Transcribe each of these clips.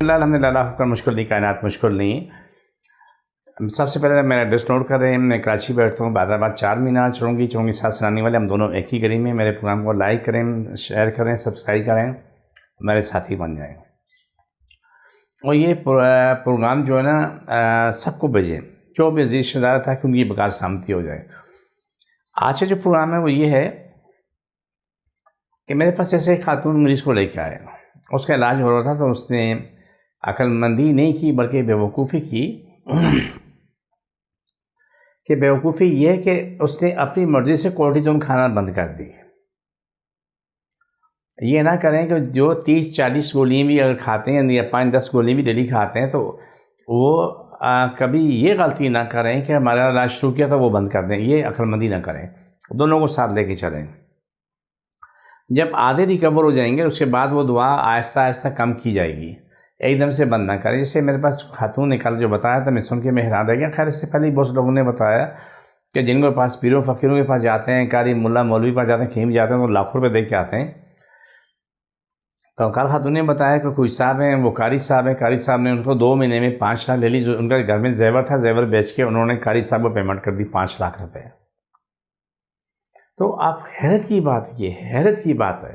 الحمدللہ کا مشکل نہیں، کائنات مشکل نہیں۔ سب سے پہلے میرا ایڈریس نوٹ کر رہے ہیں، میں کراچی بیٹھتا ہوں، بادر آباد 4 مینار چرونگی ساتھ سنانے والے، ہم دونوں ایک ہی گلی میں۔ میرے پروگرام کو لائک کریں، شیئر کریں، سبسکرائب کریں، میرے ساتھی بن جائیں۔ اور یہ پروگرام جو ہے نا سب کو بھیجیں، جو بھی عزیز رشتہ دار تھا کہ ان کی بکار سامتی ہو جائے۔ آج کا جو پروگرام ہے وہ یہ ہے کہ میرے پاس ایسے ایک خاتون مریض کو لے کے آئے، اس کا علاج ہو رہا تھا، تو اس نے عقل مندی نہیں کی بلکہ بیوقوفی کی۔ کہ بیوقوفی یہ کہ اس نے اپنی مرضی سے کورٹیزون کھانا بند کر دی۔ یہ نہ کریں کہ جو 30-40 گولیاں بھی اگر کھاتے ہیں یا 5-10 گولیاں بھی ڈیلی کھاتے ہیں تو وہ کبھی یہ غلطی نہ کریں کہ ہمارا علاج شروع کیا تھا وہ بند کر دیں، یہ عقل مندی نہ کریں، دونوں کو ساتھ لے کے چلیں۔ جب آدھے ریکور ہو جائیں گے اس کے بعد وہ دعا آہستہ آہستہ کم کی جائے گی، ایک دم سے بند نہ کریں۔ جیسے میرے پاس خاتون نے کل جو بتایا تھا، میں سن کے میں حیران رہ گیا۔ خیر اس سے پہلے بہت لوگوں نے بتایا کہ جن کے پاس پیروں فقیروں کے پاس جاتے ہیں، قاری ملا مولوی کے پاس جاتے ہیں، کہیں بھی جاتے ہیں تو لاکھوں روپے دے کے آتے ہیں۔ تو کل خاتون نے بتایا کہ کوئی صاحب ہیں، وہ قاری صاحب ہیں، قاری صاحب نے ان کو 2 مہینے میں 5 لاکھ لے لی، جو ان کا گھر میں زیور تھا، زیور بیچ کے انہوں نے قاری صاحب کو پیمنٹ کر دی 5 لاکھ روپے۔ تو آپ حیرت کی بات ہے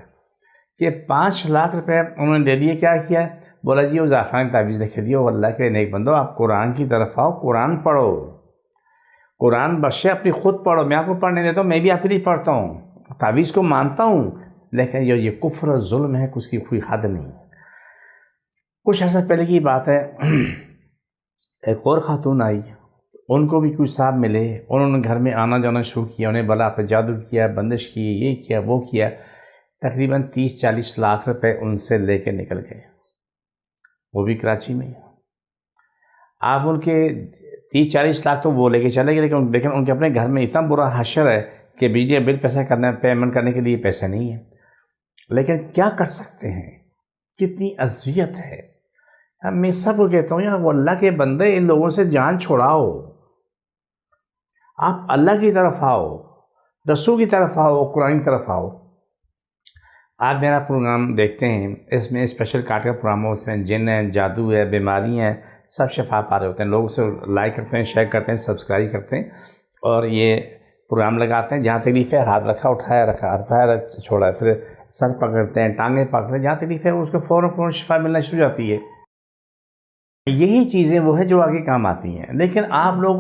کہ 5 لاکھ روپے انہوں نے دے دیے۔ کیا کیا؟ بولا جی وہ زعفران تعویذ لکھ دیو، اللہ کے نیک بندو آپ قرآن کی طرف آؤ، قرآن پڑھو، قرآن بخشے اپنی خود پڑھو، میں آپ کو پڑھنے دیتا ہوں، میں بھی آپ کے لیے پڑھتا ہوں، تعویذ کو مانتا ہوں، لیکن یہ کفر ظلم ہے، اس کی کوئی حد نہیں۔ کچھ عرصہ پہلے کی بات ہے، ایک اور خاتون آئی، ان کو بھی کچھ صاحب ملے، انہوں نے گھر میں آنا جانا شروع کیا، انہیں بلا پہ جادو کیا، بندش کی، یہ کیا وہ کیا، تقریباً 30-40 لاکھ روپے ان سے لے کے نکل گئے، وہ بھی کراچی میں۔ آپ ان کے 30-40 لاکھ تو وہ لے کے چلے گئے، لیکن ان کے اپنے گھر میں اتنا برا حشر ہے کہ بجلی بل پیمنٹ کرنے کے لیے پیسے نہیں ہیں۔ لیکن کیا کر سکتے ہیں، کتنی اذیت ہے۔ میں سب کو کہتا ہوں یار وہ اللہ کے بندے، ان لوگوں سے جان چھوڑاؤ، آپ اللہ کی طرف آؤ، رسول کی طرف آؤ، قرآن کی طرف آؤ۔ آپ میرا پروگرام دیکھتے ہیں، اس میں اسپیشل کارڈ کا پروگرام ہے، اس میں جن ہے، جادو ہے، بیماری ہیں، سب شفا پا رہے ہوتے ہیں۔ لوگ اسے لائک کرتے ہیں، شیئر کرتے ہیں، سبسکرائب کرتے ہیں، اور یہ پروگرام لگاتے ہیں۔ جہاں تکلیف ہے ہاتھ رکھا، اٹھایا رکھا، اٹھایا چھوڑا، پھر سر پکڑتے ہیں، ٹانگیں پکڑتے ہیں، جہاں تکلیف ہے اس کو فوراً شفا ملنا شروع ہو جاتی ہے۔ یہی چیزیں وہ ہیں جو آگے کام آتی ہیں۔ لیکن آپ لوگ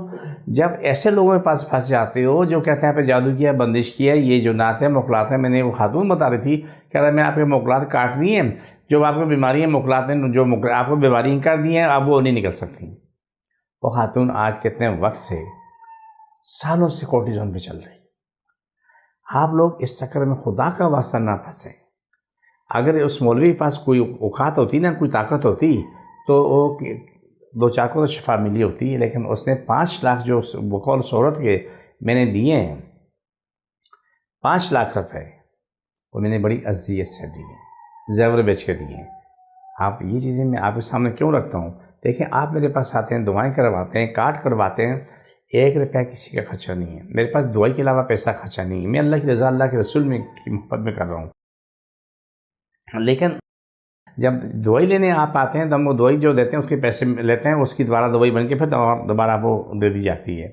جب ایسے لوگوں کے پاس پھنس جاتے ہو جو کہتے ہیں آپ نے جادو کیا، بندش کیا، یہ جو نعت ہے، موکلات ہیں، میں نے وہ خاتون بتا رہی تھی کہ اگر میں آپ کے موکلات کاٹ دی ہیں، جو آپ کو بیماریاں موکلات ہیں، جو آپ کو بیماریاں کر دی ہیں، اب وہ نہیں نکل سکتی۔ وہ خاتون آج کتنے وقت سے، سالوں سے کورٹیزون پہ چل رہی۔ آپ لوگ اس چکر میں خدا کا واسطہ نہ پھنسیں۔ اگر اس مولوی کے پاس کوئی اوقات ہوتی نا، کوئی طاقت ہوتی تو وہ 2-4 کو تو شفا ملی ہوتی، لیکن اس نے 5 لاکھ جو بقول صورت کے میں نے دیے ہیں، 5 لاکھ روپے، وہ میں نے بڑی اذیت سے دیے، زیور بیچ کے دیے۔ آپ یہ چیزیں میں آپ کے سامنے کیوں رکھتا ہوں؟ دیکھیں آپ میرے پاس آتے ہیں، دعائیں کرواتے ہیں، کارڈ کرواتے ہیں، 1 روپیہ کسی کا خرچہ نہیں ہے، میرے پاس دعائی کے علاوہ پیسہ خرچہ نہیں ہے، میں اللہ کی رضا، اللہ کے رسول میں کی محبت میں کر رہا ہوں۔ لیکن جب دوائی لینے آپ آتے ہیں تو ہم وہ دوائی جو دیتے ہیں اس کے پیسے لیتے ہیں، اس کی دوبارہ دوائی بن کے پھر دوبارہ آپ کو دے دی جاتی ہے۔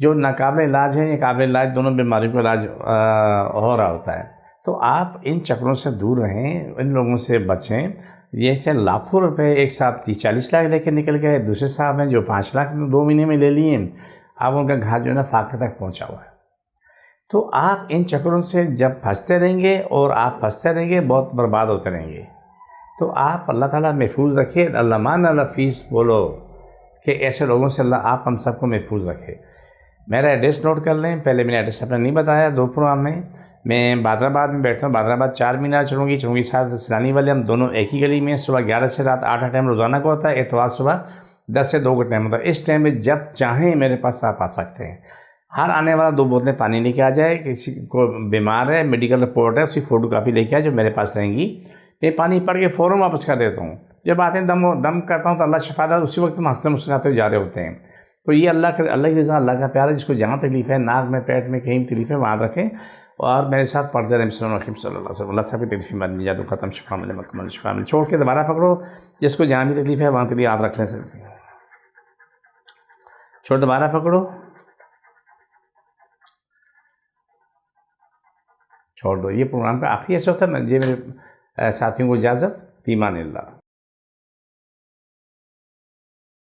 جو ناقابل علاج ہے یا قابل علاج، دونوں بیماریوں کا علاج ہو رہا ہوتا ہے۔ تو آپ ان چکروں سے دور رہیں، ان لوگوں سے بچیں۔ یہ چاہے لاکھوں روپے ایک صاحب 30-40 لاکھ لے کے نکل گئے، دوسرے صاحب ہیں جو 5 لاکھ 2 مہینے میں لے لیے، اب ان کا گھر جو ہے نا فاقے تک پہنچا ہوا ہے۔ تو آپ ان چکروں سے جب پھنستے رہیں گے اور آپ پھنستے رہیں گے، بہت برباد ہوتے رہیں گے۔ تو آپ اللہ تعالیٰ محفوظ رکھے، اللہ مان اللہ فیس بولو کہ ایسے لوگوں سے اللہ آپ ہم سب کو محفوظ رکھے۔ میرا ایڈریس نوٹ کر لیں، پہلے میں نے ایڈریس اپنا نہیں بتایا 2 پروگرام میں بادر آباد میں بیٹھتا ہوں، بادر آباد 4 مینار چرونگی ساتھ سنانی والے، ہم دونوں ایک ہی گلی میں، صبح 11 سے رات 8 ٹائم روزانہ کو ہوتا ہے، اتوار صبح 10 سے 2 کا ٹائم ہوتا ہے۔ اس ٹائم میں جب چاہیں میرے پاس آپ آ سکتے ہیں۔ ہر آنے والا 2 بوتلیں پانی لے کے آ جائے، کسی کو بیمار ہے، میڈیکل رپورٹ ہے، اس کی فوٹو کاپی لے کے آئے جو میرے پاس رہیں گی، میں پانی پڑھ کے فوراً واپس کر دیتا ہوں۔ جب آتے ہیں دم کرتا ہوں تو اللہ شفا دے، اسی وقت ہم ہنستے مسکراتے ہوئے جا رہے ہوتے ہیں۔ تو یہ اللہ کی رضا، اللہ کا پیار ہے، جس کو جہاں تکلیف ہے، ناک میں، پیٹ میں، کہیں تکلیف ہے، وہاں رکھیں اور میرے ساتھ پڑھتے رہے صلی اللہ علیہ وسلم. اللہ صاحب کی تکلیف مت جادو ختم، شفا ملے مکمل شفا ملے. چھوڑ کے دوبارہ پکڑو، جس کو جہاں بھی تکلیف ہے وہاں بھی آپ رکھ لیں سکتے ہیں. چھوڑ دوبارہ پکڑو، چھوڑ دو. یہ پروگرام کا آخری ایسا ہوتا ہے. جی میرے ساتھیوں کو اجازت، فی امان اللہ.